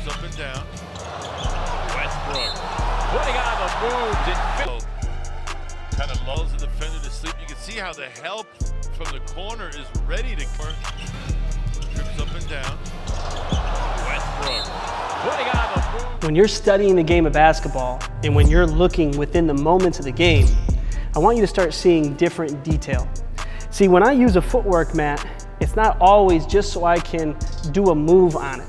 Trips up and down. Westbrook putting on the moves and kind of lulls the defender to sleep. You can see how the help from the corner is ready to turn. Trips up and down. Westbrook putting on the moves. When you're studying the game of basketball and when you're looking within the moments of the game, I want you to start seeing different detail. See, when I use a footwork mat, it's not always just so I can do a move on it.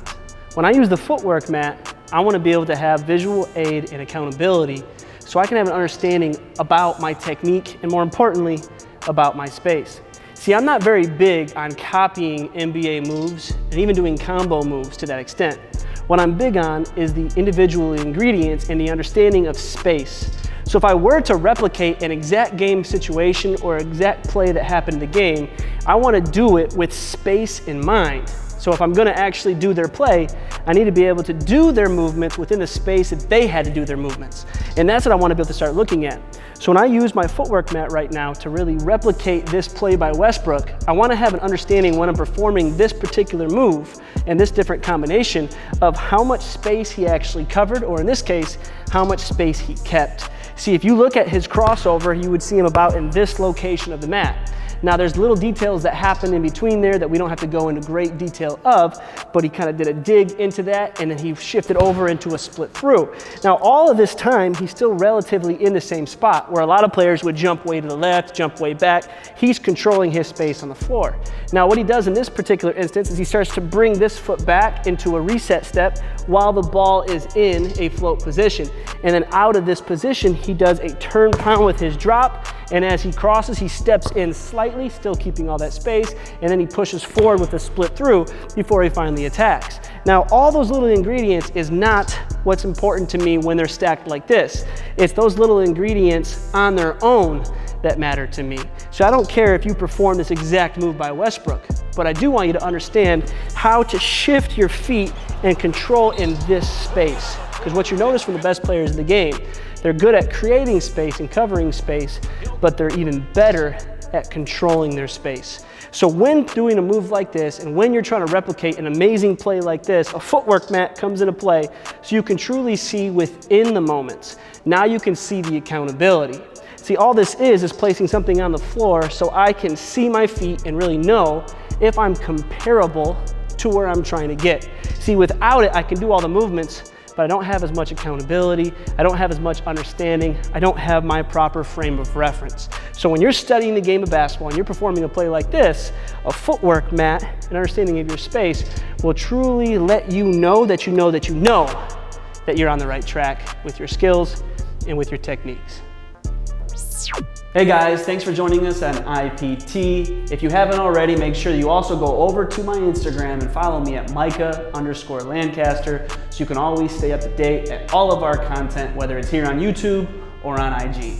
When I use the footwork mat, I want to be able to have visual aid and accountability so I can have an understanding about my technique and, more importantly, about my space. See, I'm not very big on copying NBA moves and even doing combo moves to that extent. What I'm big on is the individual ingredients and the understanding of space. So if I were to replicate an exact game situation or exact play that happened in the game, I want to do it with space in mind. So if I'm going to actually do their play, I need to be able to do their movements within the space that they had to do their movements. And that's what I want to be able to start looking at. So when I use my footwork mat right now to really replicate this play by Westbrook, I want to have an understanding when I'm performing this particular move and this different combination of how much space he actually covered, or in this case, how much space he kept. See, if you look at his crossover, you would see him about in this location of the mat. Now there's little details that happen in between there that we don't have to go into great detail of, but he kind of did a dig into that and then he shifted over into a split through. Now all of this time, he's still relatively in the same spot where a lot of players would jump way to the left, jump way back. He's controlling his space on the floor. Now what he does in this particular instance is he starts to bring this foot back into a reset step while the ball is in a float position. And then out of this position, he does a turn pound with his drop. And as he crosses, he steps in slightly, still keeping all that space, and then he pushes forward with a split through before he finally attacks. Now, all those little ingredients is not what's important to me when they're stacked like this. It's those little ingredients on their own that matter to me. So I don't care if you perform this exact move by Westbrook, but I do want you to understand how to shift your feet and control in this space. Because what you notice from the best players in the game, they're good at creating space and covering space, but they're even better at controlling their space. So when doing a move like this, and when you're trying to replicate an amazing play like this, a footwork mat comes into play so you can truly see within the moments. Now you can see the accountability. See, all this is placing something on the floor so I can see my feet and really know if I'm comparable to where I'm trying to get. See, without it, I can do all the movements, but I don't have as much accountability, I don't have as much understanding, I don't have my proper frame of reference. So when you're studying the game of basketball and you're performing a play like this, a footwork mat and understanding of your space will truly let you know that you know that you know that you're on the right track with your skills and with your techniques. Hey guys, thanks for joining us on IPT. If you haven't already, make sure you also go over to my Instagram and follow me at Micah_Lancaster so you can always stay up to date at all of our content, whether it's here on YouTube or on IG.